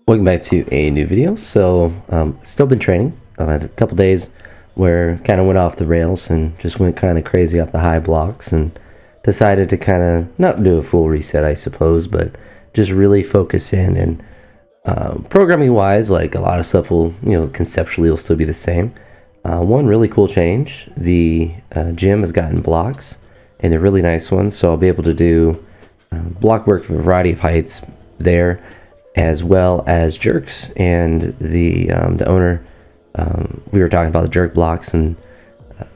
Welcome back to a new video. Still been training. I had a couple days where kind of went off the rails and just went kind of crazy off the high blocks and decided to kind of not do a full reset, I suppose, but just really focus in. And programming wise, like a lot of stuff will, conceptually will still be the same. One really cool change, the gym has gotten blocks and they're really nice ones. So I'll be able to do block work for a variety of heights there, as well as jerks. And the owner, we were talking about the jerk blocks, and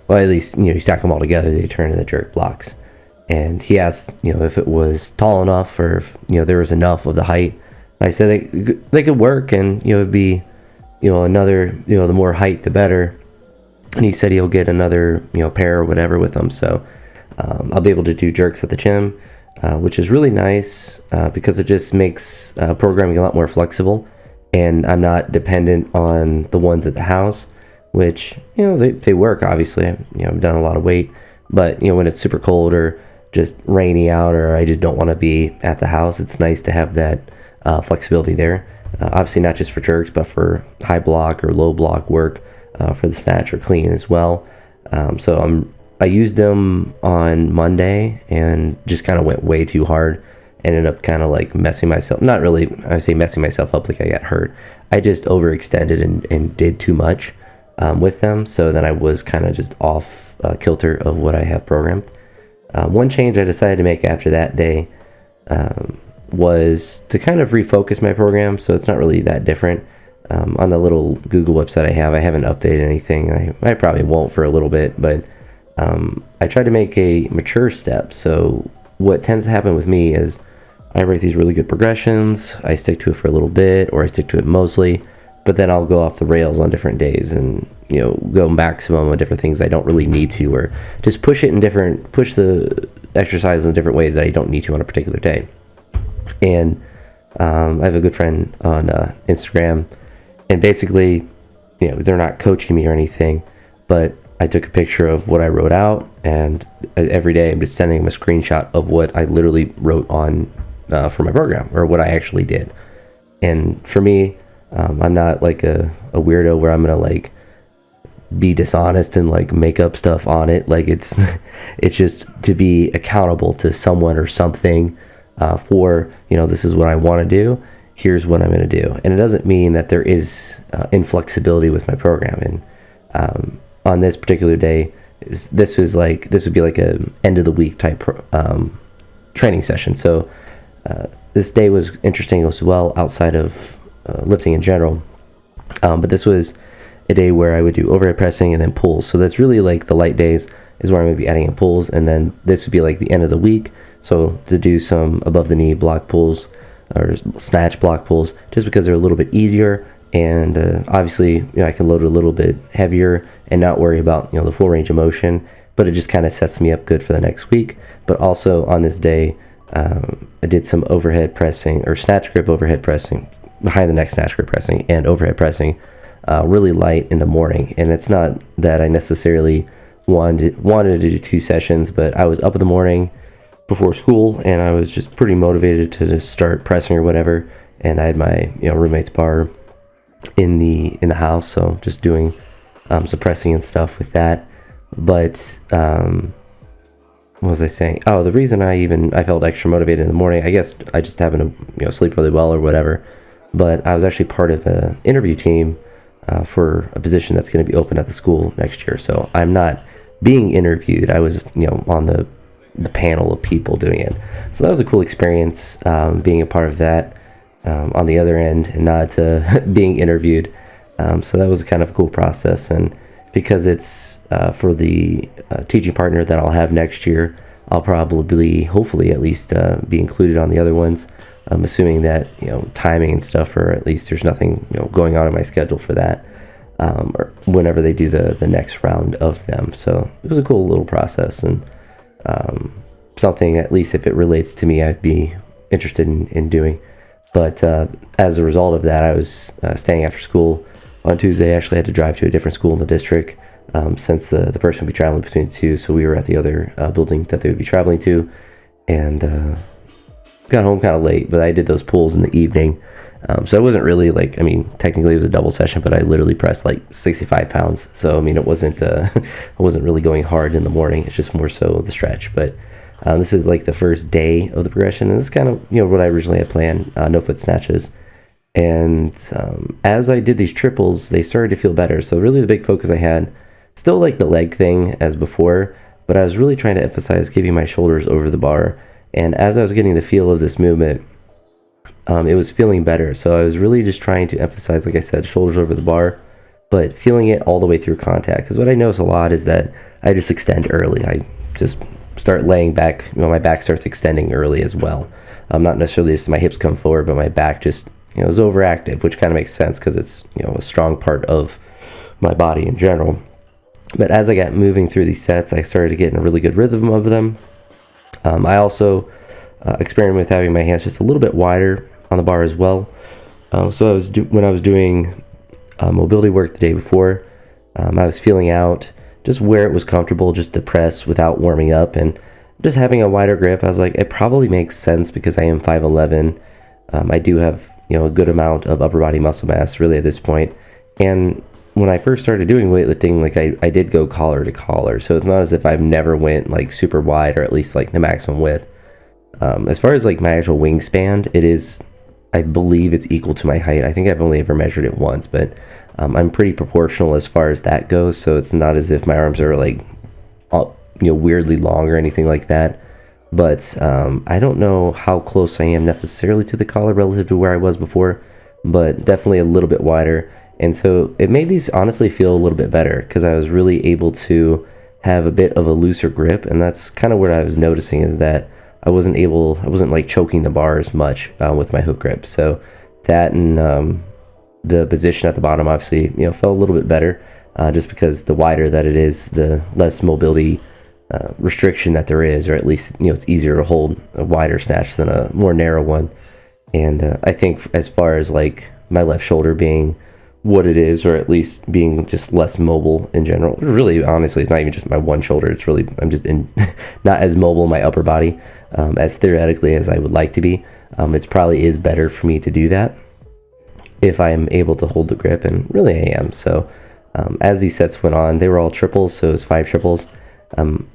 well, at least you stack them all together, they turn into jerk blocks. And he asked if it was tall enough, or if there was enough of the height. And I said they could work, and it'd be another the more height the better. And he said he'll get another pair or whatever with them. So I'll be able to do jerks at the gym, which is really nice because it just makes programming a lot more flexible, and I'm not dependent on the ones at the house, which they work. Obviously, I've done a lot of weight, but when it's super cold or just rainy out, or I just don't want to be at the house, it's nice to have that flexibility there. Obviously, not just for jerks, but for high block or low block work, for the snatch or clean as well. I used them on Monday and just kind of went way too hard. Ended up kind of like messing myself, not really, I say messing myself up like I got hurt. I just overextended and did too much with them. So then I was kind of just off kilter of what I have programmed. One change I decided to make after that day was to kind of refocus my program. So it's not really that different. On the little Google website I haven't updated anything. I probably won't for a little bit, but I try to make a mature step. So what tends to happen with me is I write these really good progressions, I stick to it for a little bit, or I stick to it mostly, but then I'll go off the rails on different days and go maximum on different things I don't really need to, or just push the exercise in different ways that I don't need to on a particular day. And I have a good friend on Instagram, and basically they're not coaching me or anything, but I took a picture of what I wrote out, and every day I'm just sending him a screenshot of what I literally wrote on for my program, or what I actually did. And for me, I'm not like a weirdo where I'm gonna like be dishonest and like make up stuff on it. Like it's just to be accountable to someone or something for this is what I want to do. Here's what I'm gonna do, and it doesn't mean that there is inflexibility with my program. And on this particular day, this would be like a end of the week type training session. So this day was interesting as well, outside of lifting in general. But this was a day where I would do overhead pressing and then pulls. So that's really like the light days is where I'm going to be adding in pulls, and then this would be like the end of the week. So to do some above the knee block pulls or snatch block pulls, just because they're a little bit easier. And obviously, I can load it a little bit heavier and not worry about the full range of motion, but it just kind of sets me up good for the next week. But also on this day, I did some overhead pressing or snatch grip overhead pressing, behind the neck snatch grip pressing and overhead pressing, really light in the morning. And it's not that I necessarily wanted to do 2 sessions, but I was up in the morning before school, and I was just pretty motivated to just start pressing or whatever. And I had my roommate's bar in the house, so just doing some pressing and stuff with that. But what was I saying? Oh, the reason I felt extra motivated in the morning, I guess I just happened to sleep really well or whatever, but I was actually part of an interview team for a position that's going to be open at the school next year. So I'm not being interviewed, I was on the panel of people doing it. So that was a cool experience, being a part of that on the other end and not being interviewed. So that was kind of a cool process. And because it's for the teaching partner that I'll have next year, I'll probably, hopefully at least, be included on the other ones. I'm assuming that timing and stuff, or at least there's nothing going on in my schedule for that, or whenever they do the next round of them. So it was a cool little process, and something, at least if it relates to me, I'd be interested in doing. But as a result of that, I was staying after school on Tuesday. I actually had to drive to a different school in the district, since the person would be traveling between the two. So we were at the other building that they would be traveling to, and got home kind of late. But I did those pulls in the evening, So it wasn't really like, I mean, technically it was a double session, but I literally pressed like 65 pounds. So, I mean, it wasn't, I wasn't really going hard in the morning. It's just more so the stretch. But this is like the first day of the progression. And this is kind of, what I originally had planned, no foot snatches. And as I did these triples, they started to feel better. So really the big focus I had, still like the leg thing as before, but I was really trying to emphasize keeping my shoulders over the bar. And as I was getting the feel of this movement, it was feeling better. So I was really just trying to emphasize, like I said, shoulders over the bar, but feeling it all the way through contact. Because what I notice a lot is that I just extend early. I just start laying back, my back starts extending early as well. Not necessarily just my hips come forward, but my back just, is overactive, which kind of makes sense because it's, a strong part of my body in general. But as I got moving through these sets, I started to get in a really good rhythm of them. I also experimented with having my hands just a little bit wider on the bar as well. So when I was doing mobility work the day before, I was feeling out just where it was comfortable just to press without warming up, and just having a wider grip. I was like, it probably makes sense because I am 5'11". I do have a good amount of upper body muscle mass really at this point. And when I first started doing weightlifting, like I did go collar to collar, so it's not as if I've never went like super wide, or at least like the maximum width. As far as like my actual wingspan, it is, I believe it's equal to my height. I think I've only ever measured it once, but I'm pretty proportional as far as that goes. So it's not as if my arms are like, weirdly long or anything like that. But I don't know how close I am necessarily to the collar relative to where I was before, but definitely a little bit wider. And so it made these honestly feel a little bit better because I was really able to have a bit of a looser grip. And that's kind of what I was noticing, is that I wasn't like choking the bar as much with my hook grip. So that, and the position at the bottom obviously, felt a little bit better just because the wider that it is, the less mobility restriction that there is, or at least, it's easier to hold a wider snatch than a more narrow one. And I think as far as like my left shoulder being what it is, or at least being just less mobile in general, really honestly it's not even just my one shoulder, it's really, I'm just not as mobile in my upper body as theoretically as I would like to be. It's probably is better for me to do that if I am able to hold the grip, and really I am. So as these sets went on, they were all triples, so it was 5 triples.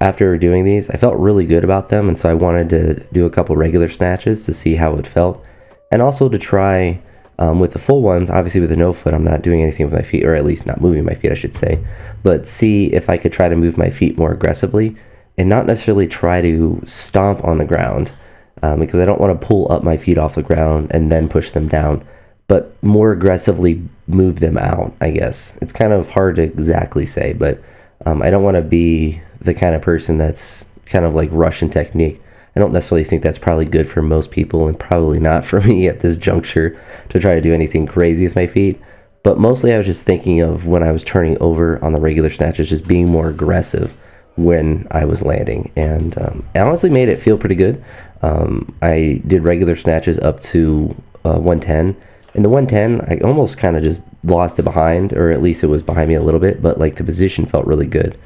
After doing these, I felt really good about them, and so I wanted to do a couple regular snatches to see how it felt, and also to try with the full ones. Obviously with the no foot, I'm not doing anything with my feet, or at least not moving my feet, I should say, but see if I could try to move my feet more aggressively and not necessarily try to stomp on the ground, because I don't want to pull up my feet off the ground and then push them down, but more aggressively move them out, I guess. It's kind of hard to exactly say, but I don't want to be the kind of person that's kind of like Russian technique. I don't necessarily think that's probably good for most people, and probably not for me at this juncture to try to do anything crazy with my feet. But mostly I was just thinking of when I was turning over on the regular snatches, just being more aggressive when I was landing. And it honestly made it feel pretty good. I did regular snatches up to 110. And the 110, I almost kind of just lost it behind, or at least it was behind me a little bit, but like the position felt really good.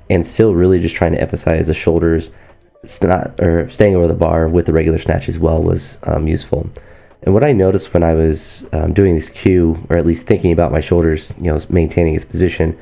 And still really just trying to emphasize the shoulders, staying over the bar with the regular snatch as well was useful. And what I noticed when I was doing this cue, or at least thinking about my shoulders, maintaining its position,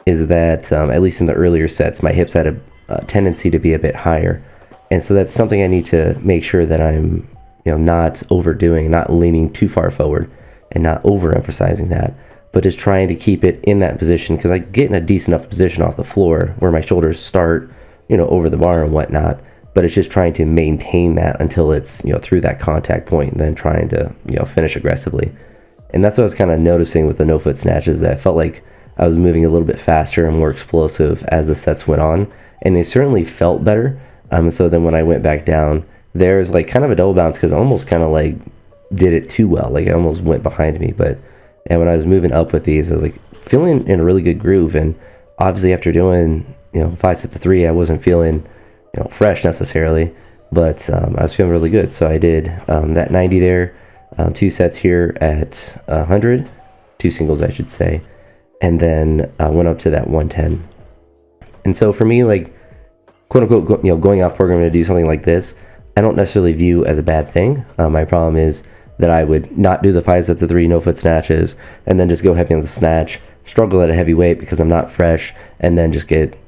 is that at least in the earlier sets, my hips had a tendency to be a bit higher. And so that's something I need to make sure that I'm not overdoing, not leaning too far forward, and not overemphasizing that, but just trying to keep it in that position, because I get in a decent enough position off the floor where my shoulders start, over the bar and whatnot, but it's just trying to maintain that until it's, through that contact point, and then trying to, finish aggressively. And that's what I was kind of noticing with the no foot snatches, that I felt like I was moving a little bit faster and more explosive as the sets went on, and they certainly felt better. So then when I went back down, there's like kind of a double bounce, because I almost kind of like did it too well, like I almost went behind me. And when I was moving up with these, I was like feeling in a really good groove. And obviously after doing 5 sets of 3, I wasn't feeling fresh necessarily, but I was feeling really good. So I did that 90 there, 2 sets here at 100, 2 singles I should say, and then I went up to that 110. And so for me, like, quote unquote, going off program to do something like this, I don't necessarily view as a bad thing. My problem is that I would not do the 5 sets of 3 no foot snatches and then just go heavy on the snatch, struggle at a heavy weight because I'm not fresh, and then just get,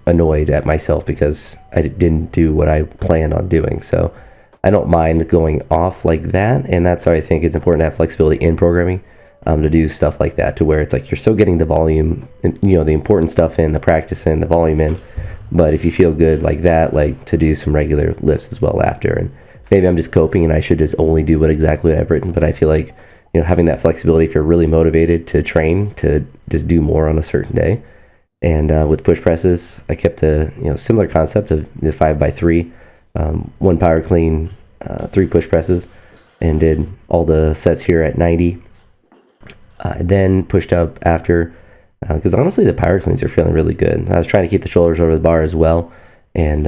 annoyed at myself because I didn't do what I planned on doing. So I don't mind going off like that, and that's why I think it's important to have flexibility in programming, to do stuff like that, to where it's like you're still getting the volume, the important stuff in, the practice in, the volume in, but if you feel good like that, like to do some regular lifts as well after. And maybe I'm just coping and I should just only do what exactly I've written, but I feel like, having that flexibility, if you're really motivated to train, to just do more on a certain day. And with push presses, I kept a similar concept of the 5x3, 1 power clean, 3 push presses, and did all the sets here at 90. Then pushed up after, because honestly the power cleans are feeling really good. I was trying to keep the shoulders over the bar as well, and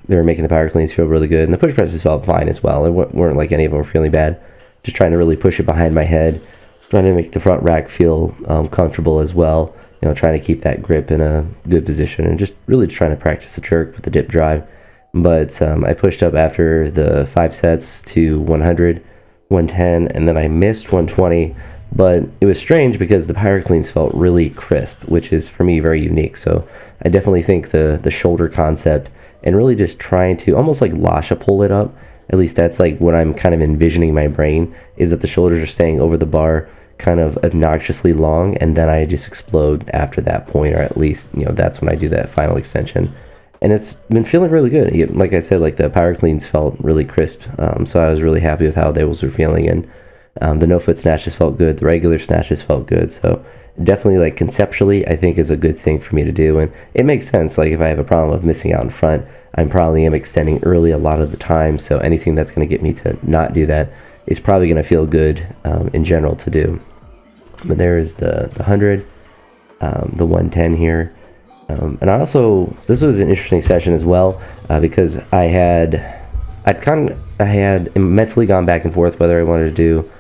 they were making the power cleans feel really good, and the push presses felt fine as well. It weren't like any of them were feeling bad. Just trying to really push it behind my head, trying to make the front rack feel comfortable as well. Trying to keep that grip in a good position, and just really trying to practice the jerk with the dip drive. But I pushed up after the 5 sets to 100, 110, and then I missed 120. But it was strange because the power cleans felt really crisp, which is for me very unique. So I definitely think the shoulder concept and really just trying to almost like lasha pull it up. At least that's like what I'm kind of envisioning my brain, is that the shoulders are staying over the bar kind of obnoxiously long, and then I just explode after that point, or at least that's when I do that final extension. And it's been feeling really good. Like I said, like the power cleans felt really crisp, so I was really happy with how those were feeling. And the no foot snatches felt good, the regular snatches felt good. So definitely, like conceptually, I think is a good thing for me to do, and it makes sense. Like if I have a problem of missing out in front, I probably am extending early a lot of the time, so anything that's going to get me to not do that is probably going to feel good in general to do. But there's the 100, the 110 here. And I also, this was an interesting session as well, because I had mentally gone back and forth whether I wanted to do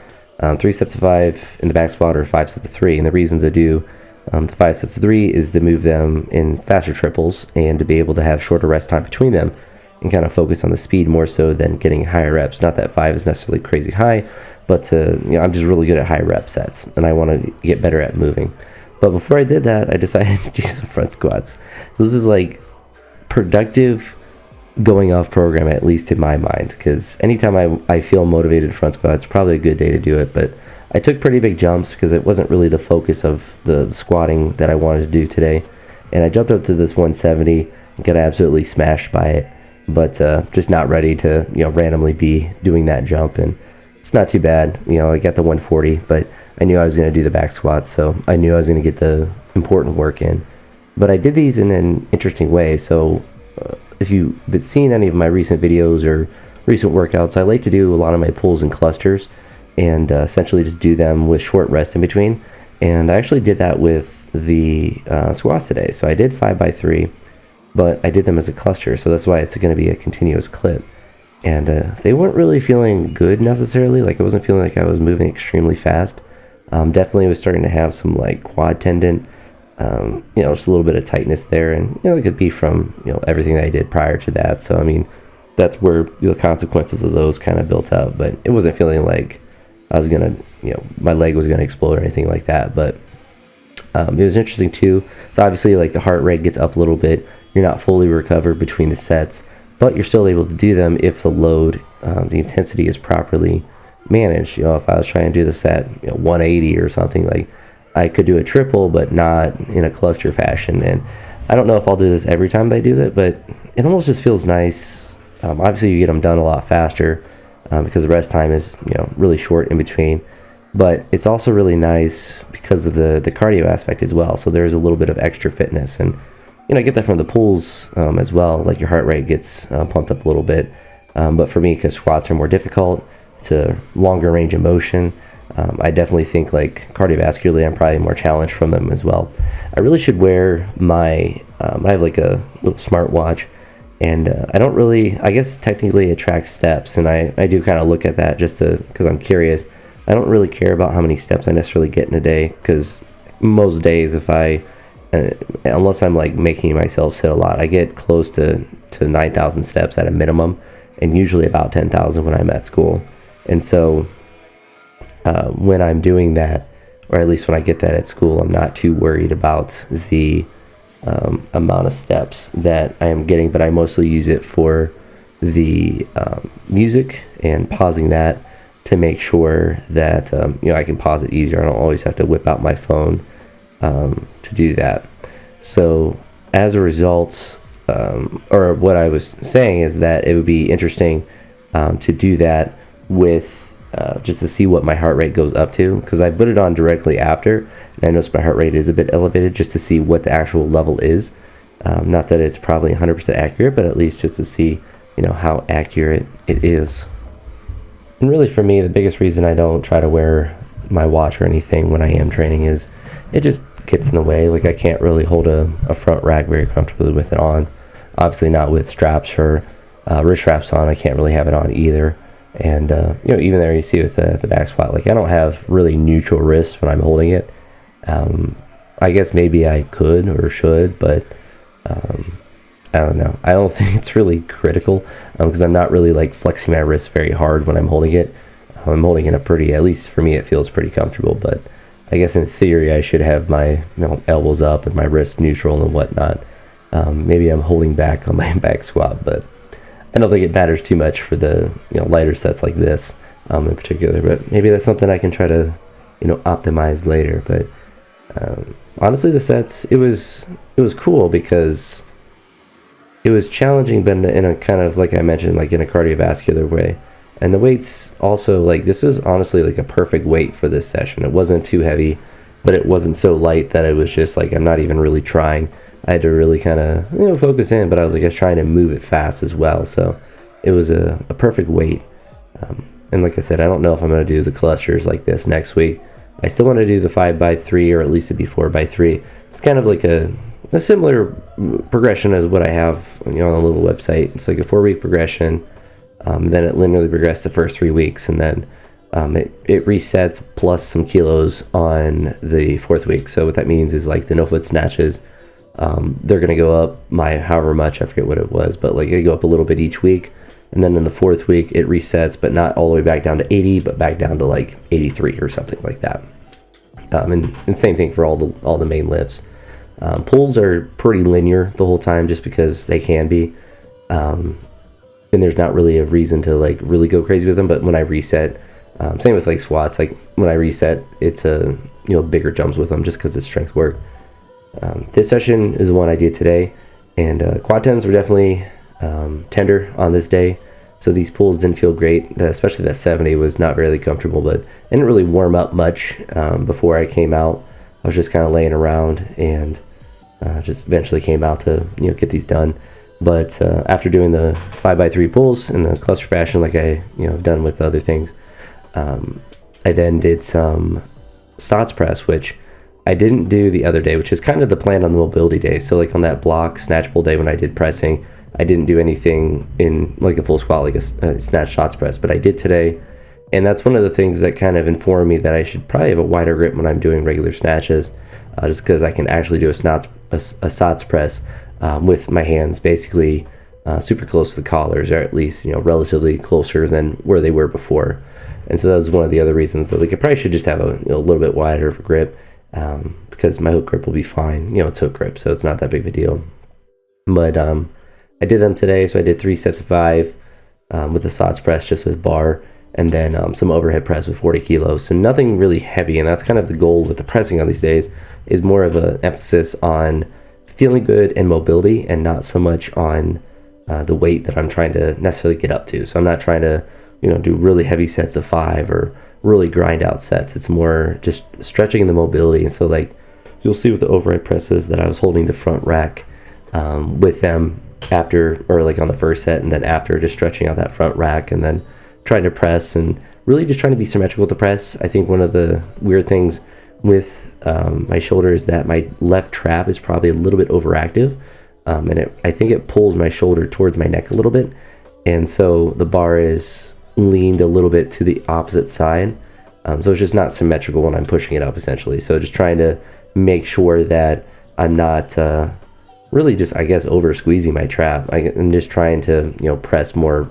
3 sets of 5 in the back squat or 5 sets of 3. And the reasons I do the 5 sets of 3 is to move them in faster triples and to be able to have shorter rest time between them and kind of focus on the speed more so than getting higher reps. Not that 5 is necessarily crazy high, but I'm just really good at high rep sets, and I want to get better at moving. But before I did that, I decided to do some front squats. So this is like productive going off program, at least in my mind, because anytime I feel motivated front squat, it's probably a good day to do it. But I took pretty big jumps because it wasn't really the focus of the squatting that I wanted to do today. And I jumped up to this 170 and got absolutely smashed by it, but just not ready to randomly be doing that jump. And it's not too bad. I got the 140, but I knew I was going to do the back squats, so I knew I was going to get the important work in. But I did these in an interesting way. So if you've been seeing any of my recent videos or recent workouts, I like to do a lot of my pulls in clusters and essentially just do them with short rest in between. And I actually did that with the squats today. So I did 5x3, but I did them as a cluster, so that's why it's going to be a continuous clip. And they weren't really feeling good necessarily. Like I wasn't feeling like I was moving extremely fast. Definitely was starting to have some like quad tendon, just a little bit of tightness there, and it could be from everything that I did prior to that. So I mean, that's where the consequences of those kind of built up. But it wasn't feeling like I was gonna, my leg was gonna explode or anything like that. But it was interesting too. So obviously, like the heart rate gets up a little bit. You're not fully recovered between the sets, but you're still able to do them if the load, the intensity is properly managed. If I was trying to do this at 180 or something, like I could do a triple, but not in a cluster fashion. And I don't know if I'll do this every time I do that, but it almost just feels nice. Obviously, you get them done a lot faster because the rest time is really short in between. But it's also really nice because of the cardio aspect as well. So there's a little bit of extra fitness, and I get that from the pulls as well. Like your heart rate gets pumped up a little bit. But for me, because squats are more difficult, it's a longer range of motion. I definitely think like cardiovascularly, I'm probably more challenged from them as well. I really should wear my, I have like a little smartwatch, and I don't really, I guess technically it tracks steps, and I do kind of look at that just because I'm curious. I don't really care about how many steps I necessarily get in a day, because most days if unless I'm like making myself sit a lot, I get close to 9,000 steps at a minimum, and usually about 10,000 when I'm at school. And so when I'm doing that, or at least when I get that at school, I'm not too worried about the amount of steps that I am getting, but I mostly use it for the music and pausing that to make sure that I can pause it easier. I don't always have to whip out my phone to do that. So as a result, or what I was saying is that it would be interesting to do that with just to see what my heart rate goes up to, because I put it on directly after, and I noticed my heart rate is a bit elevated, just to see what the actual level is. Not that it's probably 100% accurate, but at least just to see, how accurate it is. And really for me, the biggest reason I don't try to wear my watch or anything when I am training is it just gets in the way. Like, I can't really hold a front rack very comfortably with it on. Obviously not with straps or wrist straps on. I can't really have it on either. And even there you see with the back squat, like, I don't have really neutral wrists when I'm holding it. I guess maybe I could or should, but I don't know. I don't think it's really critical because I'm not really like flexing my wrist very hard when I'm holding it. I'm holding it at least for me, it feels pretty comfortable. But I guess in theory I should have my elbows up and my wrist neutral and whatnot. Maybe I'm holding back on my back squat, but I don't think it matters too much for the lighter sets like this in particular. But maybe that's something I can try to optimize later. But honestly, the sets, it was cool because it was challenging, but in a kind of, like I mentioned, like in a cardiovascular way. And the weights also, like, this was honestly like a perfect weight for this session. It wasn't too heavy, but it wasn't so light that it was just like I'm not even really trying. I had to really kind of focus in, but I was trying to move it fast as well. So it was a perfect weight. And like I said, I don't know if I'm going to do the clusters like this next week. I still want to do the 5x3, or at least it'd be 4x3. It's kind of like a similar progression as what I have on the little website. It's like a 4-week progression. Then it linearly progresses the first 3 weeks, and then it resets plus some kilos on the 4th week. So what that means is like the no foot snatches, they're going to go up however much, I forget what it was, but like they go up a little bit each week. And then in the 4th week it resets, but not all the way back down to 80, but back down to like 83 or something like that. And same thing for all the main lifts. Pulls are pretty linear the whole time, just because they can be. And there's not really a reason to like really go crazy with them. But when I reset, same with like squats, like when I reset, it's bigger jumps with them just because it's strength work. This session is the one I did today, and quad tens were definitely tender on this day. So these pulls didn't feel great, especially that 70 was not really comfortable, but it didn't really warm up much before I came out. I was just kind of laying around and just eventually came out to get these done. But after doing the 5x3 pulls in the cluster fashion, like I have done with other things, I then did some stance press, which I didn't do the other day, which is kind of the plan on the mobility day. So like on that block snatch pull day when I did pressing, I didn't do anything in like a full squat, like a snatch shots press, but I did today. And that's one of the things that kind of informed me that I should probably have a wider grip when I'm doing regular snatches, just because I can actually do a SOTS press with my hands basically super close to the collars, or at least relatively closer than where they were before. And so that was one of the other reasons that like I probably should just have a little bit wider of a grip, because my hook grip will be fine. It's hook grip, so it's not that big of a deal. But I did them today, so I did 3 sets of 5 with the SOTS press just with bar, and then some overhead press with 40 kilos. So nothing really heavy, and that's kind of the goal with the pressing on these days, is more of an emphasis on feeling good and mobility, and not so much on the weight that I'm trying to necessarily get up to. So I'm not trying to do really heavy sets of 5 or really grind out sets. It's more just stretching the mobility. And so like you'll see with the overhead presses that I was holding the front rack with them after, or like on the first set, and then after just stretching out that front rack and then trying to press, and really just trying to be symmetrical to press. I think one of the weird things with my shoulder is that my left trap is probably a little bit overactive, and I think it pulls my shoulder towards my neck a little bit, and so the bar is leaned a little bit to the opposite side, so it's just not symmetrical when I'm pushing it up essentially. So just trying to make sure that I'm not really just, I guess, over squeezing my trap. I'm just trying to press more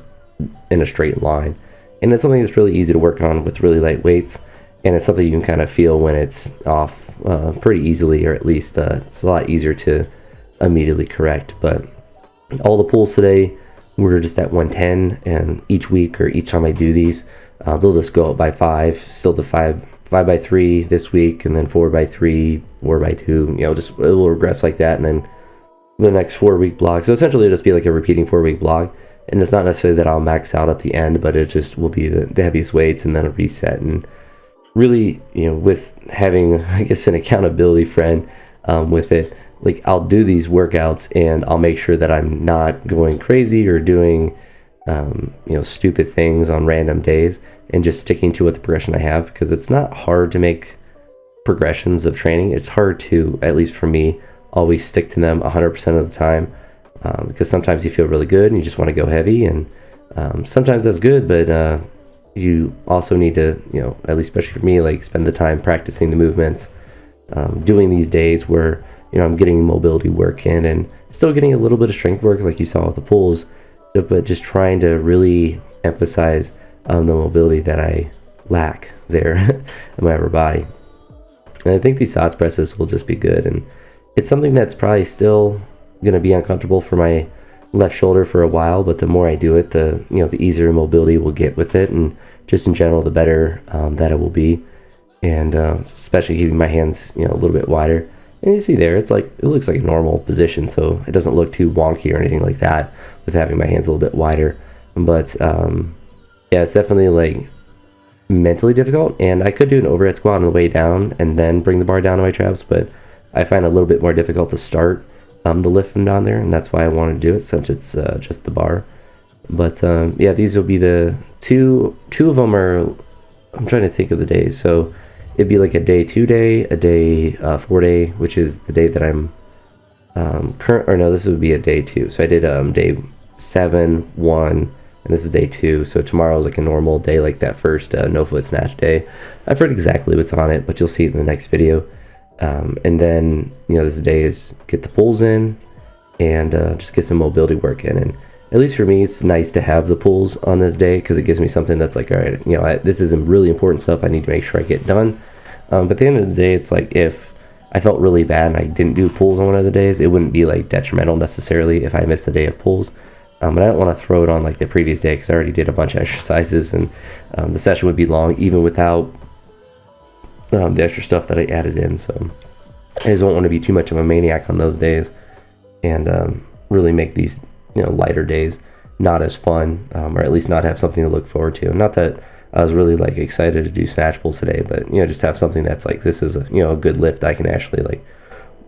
in a straight line, and it's something that's really easy to work on with really light weights. and it's something you can kind of feel when it's off pretty easily, or at least it's a lot easier to immediately correct. But all the pulls today were just at 110, and each week or each time I do these, they'll just go up by 5, still to 5 by 3 this week, and then 4 by 3, 4 by 2, just it will regress like that, and then the next 4-week block. So essentially it'll just be like a repeating 4-week block, and it's not necessarily that I'll max out at the end, but it just will be the heaviest weights and then a reset. And really, with having, I guess, an accountability friend with it, like, I'll do these workouts and I'll make sure that I'm not going crazy or doing stupid things on random days, and just sticking to what the progression I have, because it's not hard to make progressions of training. It's hard to, at least for me, always stick to them 100% of the time, because sometimes you feel really good and you just want to go heavy, and sometimes that's good, but you also need to, at least especially for me, like, spend the time practicing the movements, doing these days where I'm getting mobility work in and still getting a little bit of strength work, like you saw with the pulls, but just trying to really emphasize the mobility that I lack there in my upper body. And I think these SOTS presses will just be good, and it's something that's probably still going to be uncomfortable for my left shoulder for a while, but the more I do it, the easier mobility we'll get with it, and just in general, the better that it will be. And especially keeping my hands a little bit wider. And you see there, it looks like a normal position, so it doesn't look too wonky or anything like that with having my hands a little bit wider. But yeah, it's definitely like mentally difficult, and I could do an overhead squat on the way down and then bring the bar down to my traps, but I find it a little bit more difficult to start the lift from down there, and that's why I want to do it, since it's just the bar. But yeah, these will be the two of them are, I'm trying to think of the days, so it'd be like a day 2 day, a day 4 day, which is the day that I'm this would be a day 2. So I did day 7, 1, and this is day 2. So tomorrow is like a normal day, like that first no foot snatch day. I forget exactly what's on it, but you'll see it in the next video. And then this day is get the pulls in and just get some mobility work in. And at least for me, it's nice to have the pulls on this day, because it gives me something that's like, all right, this is really important stuff I need to make sure I get done. But at the end of the day, it's like, if I felt really bad and I didn't do pulls on one of the days, it wouldn't be like detrimental necessarily if I missed a day of pulls. But I don't want to throw it on like the previous day, because I already did a bunch of exercises, and the session would be long even without the extra stuff that I added in. So I just don't want to be too much of a maniac on those days, and really make these lighter days not as fun, or at least not have something to look forward to. Not that I was really like excited to do snatch pulls today, but just have something that's like, this is a good lift I can actually like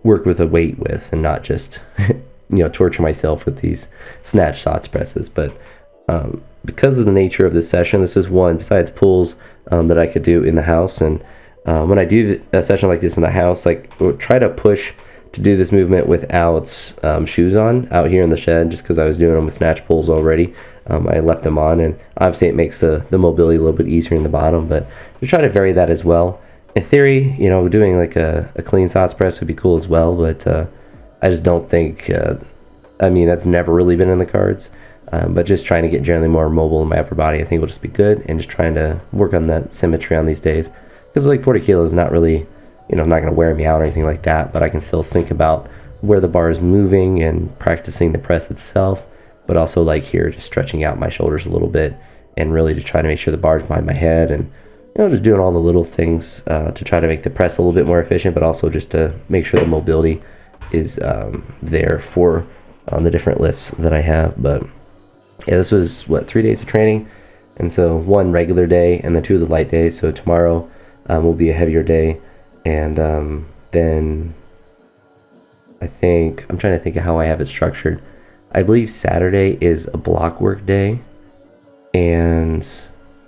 work with a weight with, and not just torture myself with these snatch SOTS presses. But because of the nature of this session, this is one besides pulls that I could do in the house. And when I do a session like this in the house, like, try to push to do this movement without shoes on out here in the shed, just because I was doing them with snatch pulls already. I left them on, and obviously it makes the mobility a little bit easier in the bottom, but to try to vary that as well. In theory, doing like a clean SOTS press would be cool as well, but I just don't think, that's never really been in the cards. But just trying to get generally more mobile in my upper body, I think will just be good, and just trying to work on that symmetry on these days. Because like 40 kilos is not really, not going to wear me out or anything like that, but I can still think about where the bar is moving and practicing the press itself, but also like here, just stretching out my shoulders a little bit, and really to try to make sure the bar's behind my head, and just doing all the little things to try to make the press a little bit more efficient, but also just to make sure the mobility is there for the different lifts that I have. But yeah, this was 3 days of training, and so 1 regular day and then 2 of the light days. So tomorrow will be a heavier day, and then I think I'm trying to think of how I have it structured. I believe Saturday is a block work day, and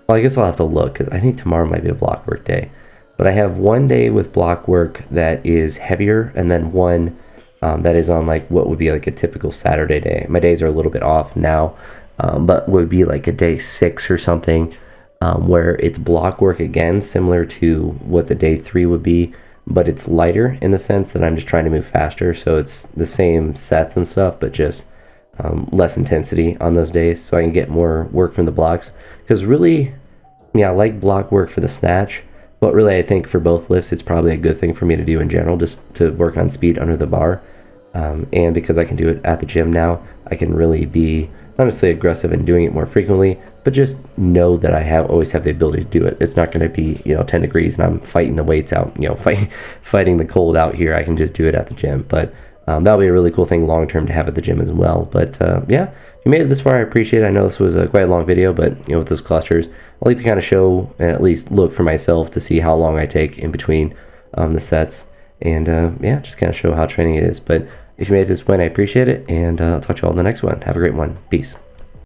I guess I'll have to look, 'cause I think tomorrow might be a block work day. But I have 1 day with block work that is heavier, and then 1 that is on like what would be like a typical Saturday day. My days are a little bit off now, but would be like a day 6 or something, where it's block work again, similar to what the day 3 would be, but it's lighter in the sense that I'm just trying to move faster. So it's the same sets and stuff, but just less intensity on those days, so I can get more work from the blocks. Because really, I like block work for the snatch, But really, I think for both lifts, it's probably a good thing for me to do in general, just to work on speed under the bar. And because I can do it at the gym now, I can really be not necessarily aggressive in doing it more frequently, but just know that I always have the ability to do it. It's not going to be 10 degrees and I'm fighting the weights out, fighting the cold out here. I can just do it at the gym. But that'll be a really cool thing long term to have at the gym as well. But yeah, if you made it this far, I appreciate it. I know this was quite a long video, but with those clusters, I like to kind of show and at least look for myself to see how long I take in between the sets, and yeah, just kind of show how training it is. But if you made it this point, I appreciate it, and I'll talk to you all in the next one. Have a great one. Peace.